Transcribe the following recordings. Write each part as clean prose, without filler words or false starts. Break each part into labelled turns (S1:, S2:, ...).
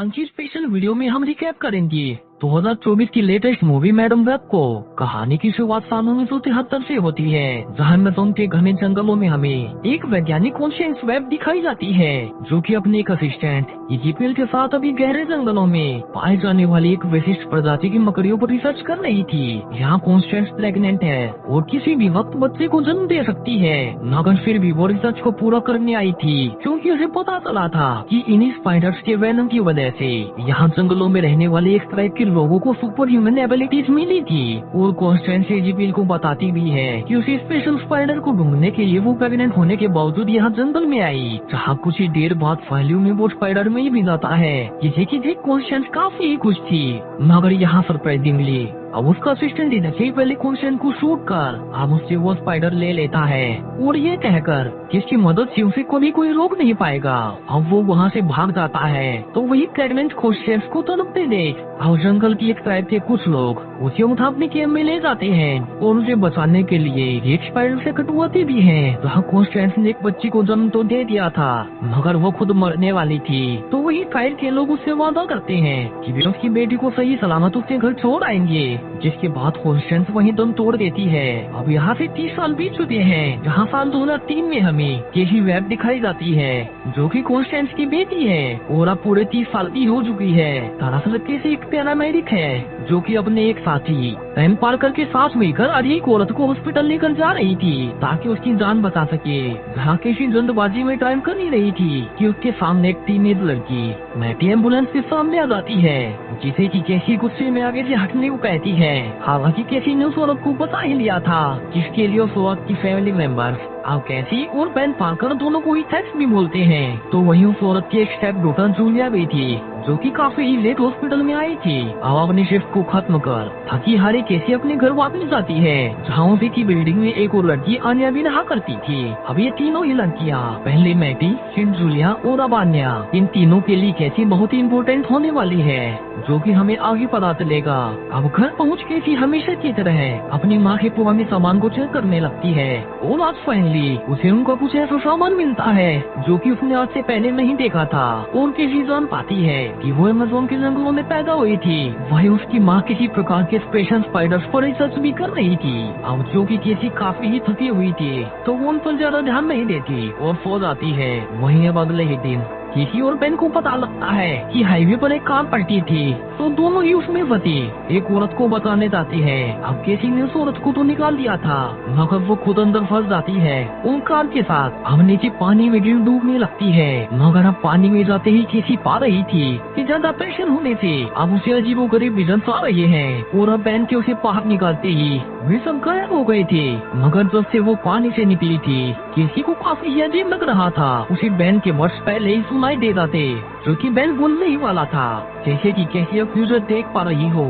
S1: आज की special video में हम रिकैप करेंगे 2024 की लेटेस्ट मूवी मैडम वेब को। कहानी की शुरुआत साल 1973 से होती है, जहां अमेज़न के घने जंगलों में हमें एक वैज्ञानिक कॉन्शियस वेब दिखाई जाती है, जो कि अपने एक असिस्टेंट इजिपेल के साथ अभी गहरे जंगलों में पाए जाने वाली एक विशिष्ट प्रजाति की मकड़ियों पर रिसर्च कर रही थी। यहाँ कॉन्शियस प्रेग्नेंट है और किसी भी वक्त बच्चे को जन्म दे सकती है, मगर फिर भी वो रिसर्च को पूरा करने आई थी, क्योंकि उसे पता चला था कि इन्हीं स्पाइडर्स के वेनम की वजह से यहाँ जंगलों में रहने वाले एक टाइप के लोगों को सुपर ह्यूमन एबिलिटीज मिली थी। और कॉन्स्टेंस इजिपेल को बताती भी है कि उसी स्पेशल स्पाइडर को ढूंढने के लिए वो प्रेग्नेंट होने के बावजूद यहाँ जंगल में आई, जहाँ कुछ ही देर बाद फैल्यू में वो स्पाइडर में ही भी जाता है, जिसे की देख कॉन्स्टेंस काफी खुश थी। मगर यहाँ सरप्राइजिंगली अब उसका असिस्टेंट ही पहले कॉन्स्टेंस को शूट कर अब उससे वो स्पाइडर ले लेता है, और ये कहकर कि इसकी मदद से उसे कभी कोई रोक नहीं पाएगा। अब वो वहाँ से भाग जाता है, तो वही प्रेग्नेंट कॉन्स्टेंस को तड़पते देख अब जंगल की एक ट्राइब के कुछ लोग उसे उठा अपने कैंप में ले जाते हैं और उसे बचाने के लिए एक स्पाइडर से कटवाते भी हैं, जहाँ कॉन्स्टेंस ने एक बच्ची को जन्म तो दे दिया था, मगर वो खुद मरने वाली थी। तो वही ट्राइब के लोग उससे वादा करते हैं कि वे उसकी बेटी को सही सलामत उसके घर छोड़ आएंगे, जिसके बाद कॉन्स्टेंस वहीं दम तोड़ देती है। अब यहाँ से 30 साल बीत चुके हैं, जहाँ साल 2003 में हमें केसी वेब दिखाई जाती है, जो कि कॉन्स्टेंस की बेटी है, और अब पूरे 30 साल की हो चुकी है। दरअसल केसी एक पैरामेडिक है, जो कि अपने एक साथी पेन पार्कर के साथ मिलकर आज एक औरत को हॉस्पिटल लेकर जा रही थी, ताकि उसकी जान बचा सके। जहाँ केसी जल्दबाजी में टाइम कर नहीं रही थी कि उसके सामने एक टीनेज लड़की मैटी एम्बुलेंस के सामने आ जाती है, जिसे की केसी गुस्से में आगे से हटने को कहती है। हालांकि केसी ने उस औरत को बता ही लिया था, जिसके लिए उस औरत की फैमिली मेंबर्स अब कैसी और बेन पार्कर दोनों को ही थैंक्स भी बोलते हैं। तो वही उस औरत की एक स्टेप डॉटर जूलिया भी थी, जो कि काफी ही लेट हॉस्पिटल में आई थी। अब अपनी शिफ्ट को खत्म कर थकी हारी केसी अपने घर वापस जाती है, जहाँ उसी की बिल्डिंग में एक और लड़की आन्या भी रहा करती थी। अब ये तीनों ही लड़कियाँ पहले मैटी, फिर जूलिया और अब आन्या, इन तीनों के लिए केसी बहुत ही इम्पोर्टेंट होने वाली है, जो कि हमें आगे पता चलेगा। अब घर पहुँच केसी हमेशा की तरह अपनी माँ के पुराने सामान को चेक करने लगती है, और आज फाइनली उसे उनका कुछ ऐसा सामान मिलता है जो कि उसने आज से पहले नहीं देखा था। और केसी जान पाती है कि वो अमेज़न के जंगलों में पैदा हुई थी। वही उसकी माँ किसी प्रकार के स्पेशल स्पाइडर्स पर रिसर्च भी कर रही थी। अब जो कि केसी काफी ही थकी हुई थी, तो वो उन पर ज्यादा ध्यान नहीं देती और सो जाती है। वहीं अब अगले ही दिन केसी और बेन को पता लगता है कि हाईवे पर एक कार पलटी थी, तो दोनों ही उसमें फंसी एक औरत को बचाने जाती है। अब केसी ने उस औरत को तो निकाल दिया था, मगर वो खुद अंदर फंस जाती है उन कार के साथ। अब नीचे पानी में डूबने लगती है, मगर अब पानी में जाते ही केसी पा रही थी कि ज्यादा प्रेशर होने से अब उसे अजीबोगरीब विजन्स आ रहे हैं, और अब बेन के उसे बाहर निकालते ही वे सब गायब हो गए थे। मगर जब से वो पानी से निकली थी, केसी को काफी अजीब लग रहा था। उसे बेन के वर्ड्स पहले ही सुनाई दे जाते, जो कि बेन बोलने ही वाला था, जैसे कि कैसी अब फ्यूचर देख पा रही हो।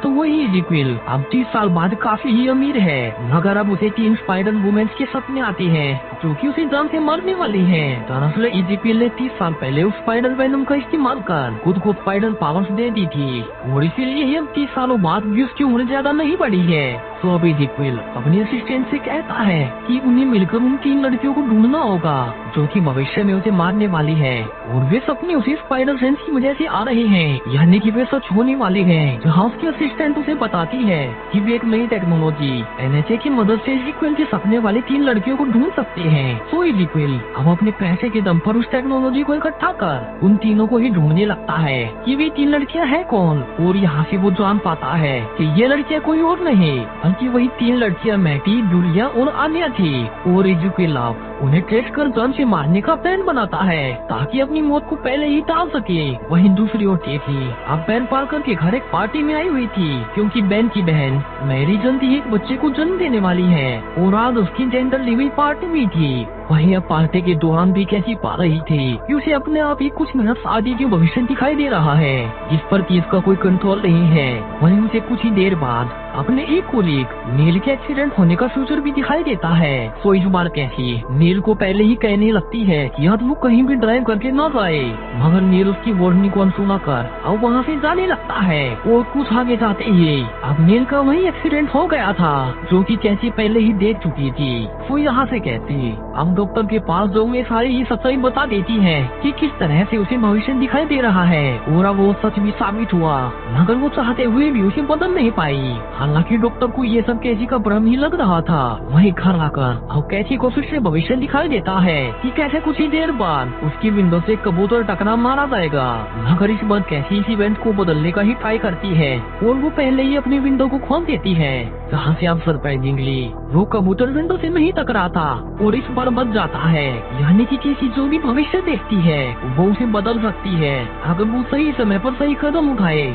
S1: तो वही इजिपेल अब 30 साल बाद काफी ही अमीर है, मगर अब उसे 3 स्पाइडर वुमेन्स के सपने आते हैं, जो कि उसे जान से मारने वाली है। दरअसल इजिपेल ने 30 साल पहले उस स्पाइडर वेनम का इस्तेमाल कर खुद को स्पाइडर पावर्स दे दी थी, और इसीलिए ही अब 30 सालों बाद भी उसकी उम्र ज्यादा नहीं बढ़ी है। तो अब इजिपेल अपने असिस्टेंट से कहता है कि उन्हें मिलकर उन 3 लड़कियों को ढूंढना होगा, जो कि भविष्य में उसे मारने वाली है, और वे सपने उसी स्पाइडर सेंस की वजह से आ रहे हैं, यानी कि वे सच होने वाले हैं। जहाँ उसकी असिस्टेंट उसे बताती है कि वे एक नई टेक्नोलॉजी एनएचए की मदद से इजिपेल के सपने वाली 3 लड़कियों को ढूंढ सकते हैं। तो इजिपेल अब अपने पैसे के दम पर उस टेक्नोलॉजी को इकट्ठा कर उन तीनों को ही ढूंढने लगता है कि वे 3 लड़कियां हैं कौन, और यहाँ से वो जान पाता है कि ये लड़कियां कोई और नहीं बल्कि वही 3 लड़कियां मैटी, जूलिया और आन्या थी। और इजिपेल उन्हें ट्रेस कर जान से मारने का प्लान बनाता है, ताकि अपनी मौत को पहले ही टाल सके। वहीं दूसरी ओर केसी अब बेन पार्कर के घर एक पार्टी में आई हुई थी, क्योंकि बेन की बहन मैरी जल्दी एक बच्चे को जन्म देने वाली है, और आज उसकी जेंडर लिविंग पार्टी भी थी। वहीं अब पार्टी के दौरान भी कैसी पा रही थी कि उसे अपने आप ही कुछ मिनट आगे की भविष्य दिखाई दे रहा है, जिस पर कि इसका कोई कंट्रोल नहीं है। वहीं उसे कुछ ही देर बाद अपने एक कोलीग नील के एक्सीडेंट होने का फ्यूचर भी दिखाई देता है। तो इस बार कैसी नील को पहले ही कहने लगती है कि आज वो कहीं भी ड्राइव करके न जाए, मगर नील उसकी वार्निंग को अनसुना कर अब वहाँ से जाने लगता है। और कुछ आगे जाते ही अब नील का वही एक्सीडेंट हो गया था, जो कि कैसी पहले ही देख चुकी थी। वो यहाँ से कहती अब डॉक्टर के पास जो में सारी ये सच्चाई बता देती है कि किस तरह से उसे भविष्य दिखाई दे रहा है और अब वो सच भी साबित हुआ, मगर वो चाहते हुए भी उसे बदल नहीं पाई। हालांकि डॉक्टर को ये सब कैसी का भ्रम ही लग रहा था। वहीं घर आकर अब कैसी को फिर से भविष्य दिखाई देता है कि कैसे कुछ ही देर बाद उसकी विंडो से कबूतर टकरा मारा जाएगा, मगर इस बार कैसी इस इवेंट को बदलने का ही ट्राई करती है और वो पहले ही अपनी विंडो को खोल देती है, जहाँ से अब सरप्राइजिंगली वो कबूतर विंडो से नहीं टकराता और इस बार बच जाता है। यानी कि किसी जो भी भविष्य देखती है वो उसे बदल सकती है अगर वो सही समय पर सही कदम उठाए।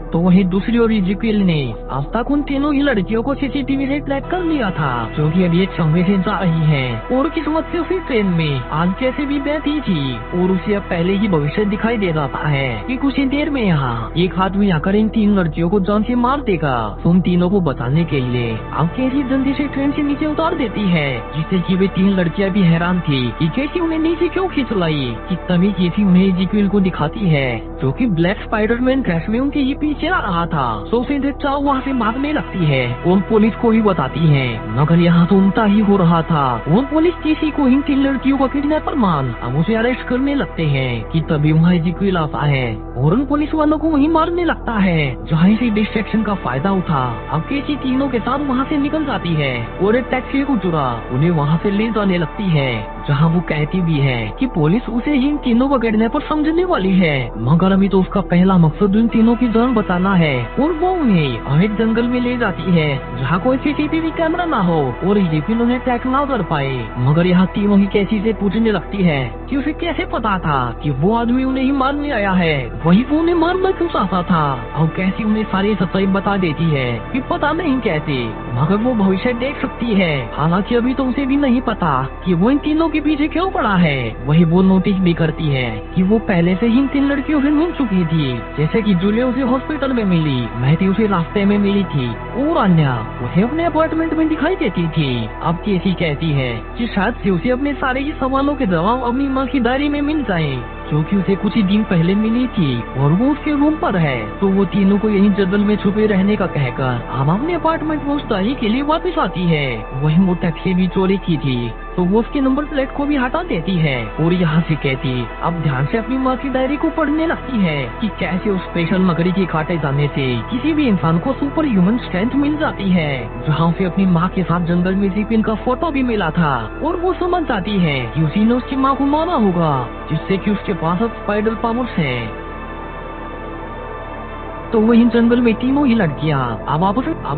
S1: तो वही दूसरी ओर इज़ेकिएल ने अब तक उन तीनों ही लड़कियों को सीसीटीवी से ट्रैक कर लिया था, जो कि अभी एक समय से जा रही हैं और किस्मत से उसी ट्रेन में आज कैसे भी बैठी थी और उसे अब पहले ही भविष्य दिखाई दे रहा है कि कुछ ही देर में यहाँ एक आदमी आकर इन तीन लड़कियों को जान से मार देगा। उन तीनों को बचाने के लिए अब कैसी जल्दी से ट्रेन से नीचे उतार देती है, जिससे कि वे तीन लड़कियां भी हैरान थी कि कैसी उन्हें नीचे क्यों खींच लाई। कि तभी कैसी उन्हें इज़ेकिएल को दिखाती है, जो कि ब्लैक स्पाइडरमैन ड्रेस में उनके ही पीछे आ रहा था। तो उसे चाव वहाँ से भागने लगती है और पुलिस को भी बताती है, मगर यहाँ तो उल्टा ही हो रहा था और पुलिस किसी को इन तीन लड़कियों का किडनैपर मान अब उसे अरेस्ट करने लगते हैं। कि तभी वहाँ इज़ेकिएल आता है और उन पुलिस वालों को वहीं मारने लगता है, जहाँ से डिस्ट्रैक्शन का फायदा उठा अब केसी तीनों के साथ वहाँ से निकल जाती है और एक टैक्सी को चुरा उन्हें वहाँ से ले जाने लगती है, जहाँ वो कहती भी है कि पुलिस उसे इन तीनों को किडनैपर समझने वाली है, मगर अभी तो उसका पहला मकसद उन तीनों की जान बचाना है। और वो उन्हें एक जंगल में ले जाती है जहाँ कोई सीसीटीवी कैमरा ना हो और इज़ेकिएल उन्हें ट्रैक ना कर पाए। मगर यहाँ तीनों ही कैसी से पूछने लगती है कि उसे कैसे पता था कि वो आदमी उन्हें ही मारने आया है, वही वो उन्हें मारना क्यों चाहता था। और कैसी उन्हें सारी सच्चाई बता देती है कि पता नहीं कैसे, मगर वो भविष्य देख सकती है। हालांकि अभी तो उसे भी नहीं पता कि वो इन तीनों के पीछे क्यों पड़ा है। वही वो नोटिस भी करती है कि वो पहले से ही इन तीन लड़कियों से मिल चुकी थी, जैसे कि जूलिया उसे हॉस्पिटल में मिली, महती उसे रास्ते में मिली थी और अन्या उसे अपने अपार्टमेंट में दिखाई देती थी। अब केसी कहती है कि शायद से उसे अपने सारे ही सवालों के जवाब अपनी माँ की डायरी में मिल जाए, जो कि उसे कुछ ही दिन पहले मिली थी और वो उसके रूम पर है। तो वो तीनों को यहीं जंगल में छुपे रहने का कहकर हम अपने अपार्टमेंट में उस डायरी के लिए वापस आती है। वही वो टैक्सी भी चोरी की थी, तो वो उसके नंबर प्लेट को भी हटा देती है और यहाँ से कहती अब ध्यान से अपनी माँ की डायरी को पढ़ने लगती है कि कैसे उस स्पेशल मकड़ी के काटे जाने से किसी भी इंसान को सुपर ह्यूमन स्ट्रेंथ मिल जाती है, जहाँ उसे अपनी माँ के साथ जंगल में इज़ेकिएल का फोटो भी मिला था और वो समझ जाती है कि उसी ने उसकी माँ को मारा होगा, जिससे कि उसके पास अब स्पाइडर पावर्स है। तो वही जंगल में तीनों ही लड़कियां अब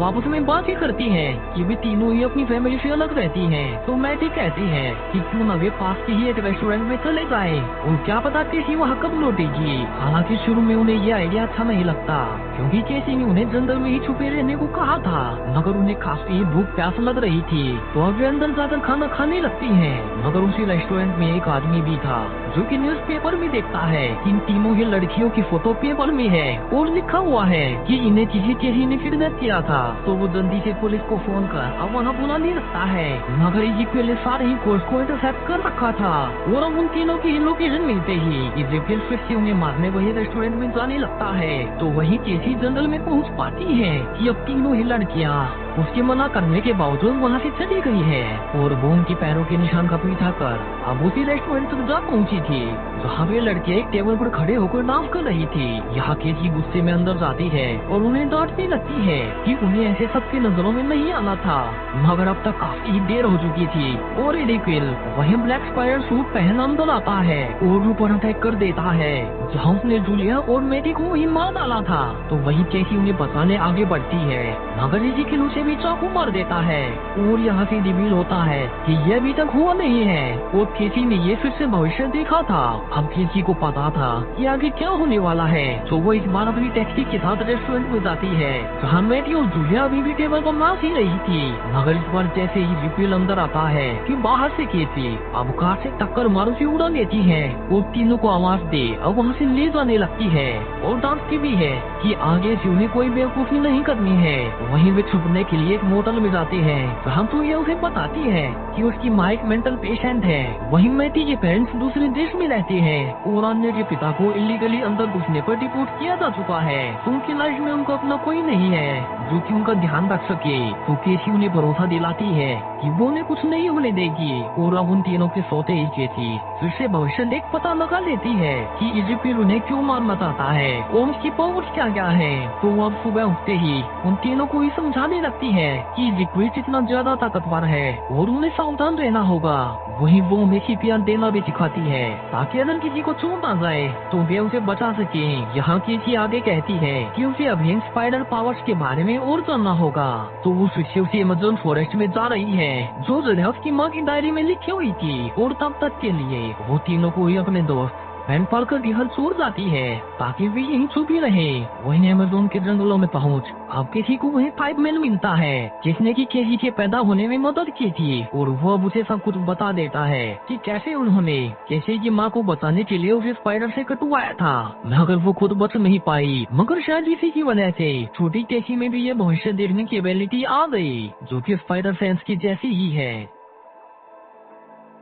S1: आपस में बात ही करती हैं कि वे तीनों ही अपनी फैमिली से अलग रहती हैं। तो मैटी कहती है कि क्यों न वे पास के ही एक रेस्टोरेंट में चले जाएं और क्या पता केसी वहाँ कब लौटेगी। हालांकि शुरू में उन्हें यह आइडिया अच्छा नहीं लगता, क्योंकि केसी ने उन्हें जंगल में ही छुपे रहने को कहा था, मगर उन्हें खासी भूख प्यास लग रही थी। तो अब वे अंदर जाकर खाना खाने लगती है, मगर उसी रेस्टोरेंट में एक आदमी भी था जो कि न्यूज़पेपर में देखता है कि इन तीनों ही लड़कियों की फोटो पेपर में है और लिखा हुआ है कि इन्हें किसी ने किडनैप किया था। तो वो जल्दी से पुलिस को फोन कर अब वहाँ बुलाने लगता है, मगर इज़ेकिएल ने सारे ही कोर्स को इंटरसेप्ट कर रखा था और अब उन तीनों की लोकेशन मिलते ही इज़ेकिएल फिर से उन्हें मारने वही रेस्टोरेंट में जाने लगता है। तो वही केसी जंगल में पहुँच पाती है कि अब तीनों ही लड़कियाँ उसके मना करने के बावजूद वहाँ से चली गई है और वो उनके पैरों के निशान का पीछा कर अब उसी रेस्टोरेंट तक जा पहुँची थी, जहाँ वे लड़कियाँ एक टेबल पर खड़े होकर डांस कर रही थी। यहाँ केसी गुस्से में अंदर जाती है और उन्हें डांटने लगती है कि उन्हें ऐसे सबकी नजरों में नहीं आना था, मगर अब तक काफी देर हो चुकी थी। और इज़ेकिएल वही ब्लैक स्पाइडर सूट पहन अंदर आता है और ऊपर अटैक कर देता है, जहाँ उसने जूलिया और मैटी को वही मार डाला था। तो वही केसी उन्हें बचाने आगे बढ़ती है, मगर इज़ेकिएल उसे भी चाकू मार देता है और यहाँ से रिवील होता है कि ये अभी तक हुआ नहीं है और केसी ने ये फिर से भविष्य देखा था। अब केसी को पता था कि आगे क्या होने वाला है, तो वो इस बार अपनी टैक्सी के साथ रेस्टोरेंट में जाती है, जहाँ मैटी और जूलिया अभी भी टेबल पर नाच ही रही थी। मगर इस बार जैसे ही इज़ेकिएल अंदर आता है कि बाहर से केसी अब कार से टक्कर मार उसे उड़ा लेती है और तीनों को आवाज दे अब वहाँ से ले जाने लगती है और डांटती भी है कि आगे से उन्हें कोई बेवकूफी नहीं करनी है। वहीं वे छुपने के लिए एक मोटल में जाते हैं, जहाँ तो ये उसे बताती है कि उसकी माँ एक मेंटल पेशेंट है। वहीं मैटी के पेरेंट्स दूसरे देश में रहते हैं और अन्य के पिता को इलीगली अंदर घुसने पर डिपोर्ट किया जा चुका है। तो उनकी लाइफ में उनका अपना कोई नहीं है जो कि उनका ध्यान रख सके। तो केसी उन्हें भरोसा दिलाती है कि वो उन्हें कुछ नहीं होने देगी और अब उन तीनों के सोते ही केसी फिर से भविष्य देख पता लगा लेती है कि इजिप्ट उन्हें क्यों मारना चाहता है और उसकी पावर्स क्या क्या है। तो वो अब सुबह उठते ही उन तीनों को ही समझाने लगती है कि इजिप्ट इतना ज्यादा ताकतवर है और उन्हें सावधान रहना होगा। वहीं वो उन्हें प्यार देना भी सिखाती है ताकि अगर किसी को चोट आ जाए तो वे उसे बचा सके। यहाँ केसी आगे कहती है कि उसे अभी स्पाइडर पावर्स के बारे में और जानना होगा। तो वो फिर से उसी अमेज़न फॉरेस्ट में जा रही है जो जगह उसकी माँ की डायरी में लिखी हुई थी और तब तक के लिए वो तीनों को ही अपने दोस्त पेन पार्कर की हर छोड़ जाती है ताकि वे यहीं छुपी रहे। वहीं अमेज़न के जंगलों में पहुंच अब केसी को वहीं 5 मैन मिलता है जिसने की केसी के पैदा होने में मदद की थी और वो अब उसे सब कुछ बता देता है कि कैसे उन्होंने केसी की माँ को बचाने के लिए उसे स्पाइडर से कटवाया था, मगर वो खुद बच नहीं पाई। मगर शायद इसी की वजह से छोटी केसी में भी ये भविष्य देखने की एबिलिटी आ गई जो कि स्पाइडर सेंस की जैसी ही है।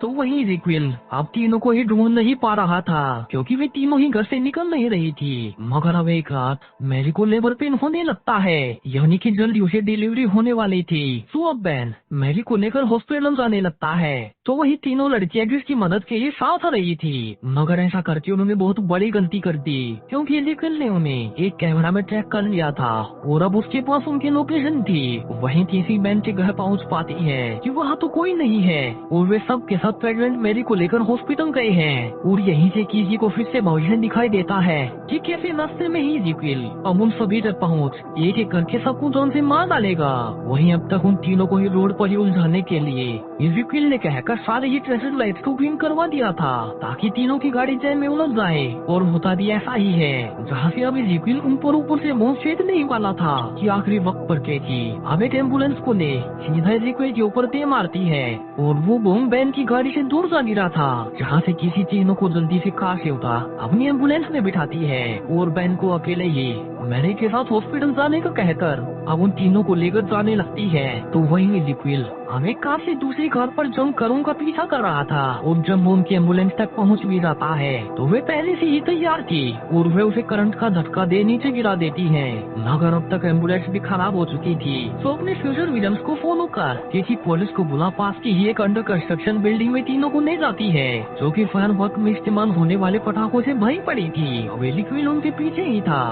S1: तो वहीं इज़ेकिएल अब तीनों को ही ढूंढ नहीं पा रहा था क्योंकि वे तीनों ही घर से निकल नहीं रही थी। मगर अब एक रात मैरी को लेबर पेन होने लगता है, यानी कि जल्दी उसे डिलीवरी होने वाली थी। तो अब बैन मैरी को लेकर हॉस्पिटल जाने लगता है। तो वही तीनों लड़कियां जिसकी मदद के लिए साथ आ रही थी, मगर ऐसा करके उन्होंने बहुत बड़ी गलती कर दी क्योंकि इज़ेकिएल ने उन्हें एक कैमरा में ट्रैक कर लिया था और अब उसके पास उनकी लोकेशन थी। वहीं केसी बैन के घर पहुँच पाती है कि वहाँ तो कोई नहीं है और वे सब के साथ प्रेग्नेंट मैरी को लेकर हॉस्पिटल गए हैं और यहीं से केसी को फिर से भविष्य दिखाई देता है कि कैसे रास्ते में ही इज़ेकिएल अब उन सभी तक पहुँच एक एक करके सबको जान से मार डालेगा। वहीं अब तक उन तीनों को ही रोड पर ही उलझाने के लिए इज़ेकिएल ने कहकर सारे ही ट्रैफिक लाइट्स को ग्रीन करवा दिया था ताकि तीनों की गाड़ी जैम में उलझ जाए। और होता भी ऐसा ही है जहाँ से अब इज़ेकिएल ऊपर से मुंह छेदने वाला था कि आखिरी वक्त पर केसी अब एक एम्बुलेंस को ले सीधा इज़ेकिएल के ऊपर दे मारती है और वो बम बैन की गाड़ी से दूर जा गिरा था, जहाँ से किसी तीनों को जल्दी से कार से उतार अपनी एम्बुलेंस में बिठाती है और बैन को अकेले ही मैरी के साथ हॉस्पिटल जाने का कहकर अब उन तीनों को लेकर जाने लगती है। तो वहीं इज़ेकिएल हमें कार से दूसरी कार पर जंप कर उनका पीछा कर रहा था और जब वो उनकी एम्बुलेंस तक पहुंच भी जाता है तो वे पहले से ही तैयार थी और वे उसे करंट का झटका दे नीचे गिरा देती है। मगर अब तक एम्बुलेंस भी खराब हो चुकी थी तो अपने फ्यूचर विजन्स को फॉलो कर किसी पुलिस को बुला पास की ही एक अंडर कंस्ट्रक्शन बिल्डिंग में तीनों को ले जाती है जो कि फायर वर्क में इस्तेमाल होने वाले पटाखों से भरी पड़ी थी और इज़ेकिएल उनके पीछे ही था।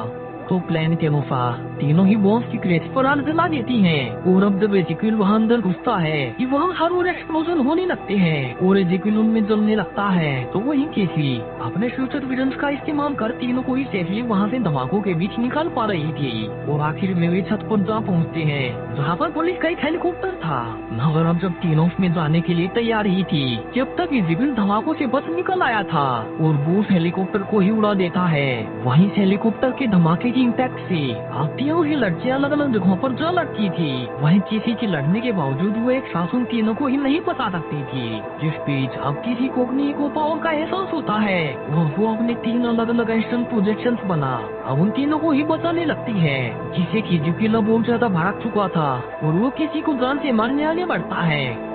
S1: तो प्लान के अनुसार तीनों ही बॉम्ब की क्रेट पर आग जला देती हैं और अब जब इज़ेकिएल वहाँ अंदर घुसता है कि वहाँ हर और एक्सप्लोजन होने लगते हैं और इज़ेकिएल उनमें जलने लगता है। तो वहीं केसी अपने फ्यूचर विजन्स का इस्तेमाल कर तीनों को ही सेफली वहाँ से धमाकों के बीच निकाल पा रही थी और आखिर में वे छत पर जा पहुँचते हैं जहाँ पर पुलिस का एक हेलीकॉप्टर था। मगर अब जब तीनों उसमें जाने के लिए तैयार ही थी जब तक इज़ेकिएल धमाकों से बच निकल आया था और वो उस हेलीकॉप्टर को ही उड़ा देता है। वहीं हेलीकॉप्टर के धमाके की इम्पैक्ट से अब तीनों ही लड़कियां अलग अलग जगहों पर जा लटकी थी। वहीं किसी की लड़ने के बावजूद वो एक साथ उन तीनों को ही नहीं बचा सकती थी, जिस बीच अब किसी को अपनी को पावर का एहसास होता है और वो अपने 3 अलग अलग इंस्टेंट प्रोजेक्शंस बना अब उन तीनों को ही बचाने लगती है, जिसे की इज़ेकिएल बहुत ज्यादा भड़क चुका था और वो किसी को जान से मारने आगे बढ़ता है।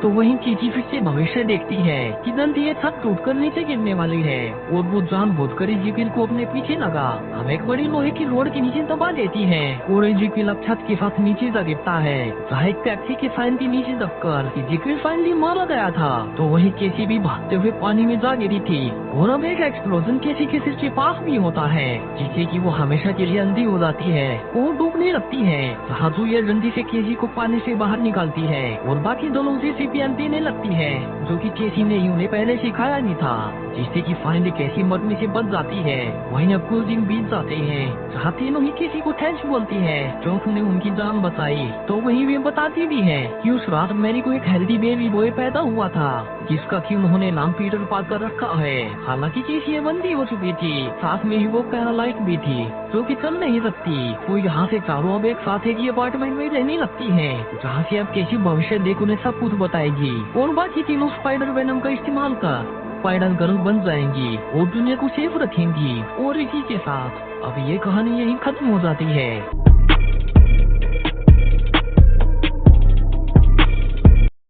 S1: तो वहीं केसी फिर से भविष्य देखती है कि जल्दी ये छत टूटकर नीचे गिरने वाली है और वो जानबूझकर इज़ेकिएल को अपने पीछे लगा हम एक बड़ी लोहे की रोड के नीचे दबा देती है और इज़ेकिएल अब छत के साथ नीचे जा गिरता है जहाँ एक टैक्सी के साइन के नीचे दबकर इज़ेकिएल फाइनली मारा गया था। तो वही केसी भी भागते हुए पानी में जा गिरी थी और अब एक एक्सप्लोजन केसी के सिर के पास भी होता है जिससे कि वो हमेशा के लिए अंधी हो जाती है और डूबने लगती है, जहाँ ये जल्दी से केसी को पानी से बाहर निकालती है और बाकी दोनों से सीपीआर देने लगती है जो कि केसी ने उन्हें पहले सिखाया नहीं था, जिससे कि फाइनली केसी मरने से बच जाती है। वहीं अब कुछ दिन बीत जाते हैं जहाँ तीनों ही केसी को थैंक्स बोलती है जो उसने उनकी जान बचाई। तो वहीं वे बताती भी है कि उस रात मैरी को एक हेल्दी बेबी बॉय पैदा हुआ था जिसका कि उन्होंने नाम पीटर पार्कर रखा है। हालांकि केसी बंदी हो चुकी थी, साथ में ही वो पैरालाइज भी थी जो कि चल नहीं सकती। वो यहाँ से चारों अब एक साथ एक ही अपार्टमेंट में रहने लगती है जहाँ से अब केसी भविष्य देख उन्हें सब कुछ बताएगी और बाकी तीनों स्पाइडर वेनम का इस्तेमाल कर स्पाइडर गर्ल बन जाएंगी और दुनिया को सेफ रखेंगी। और इसी के साथ अब ये कहानी यही खत्म हो जाती है।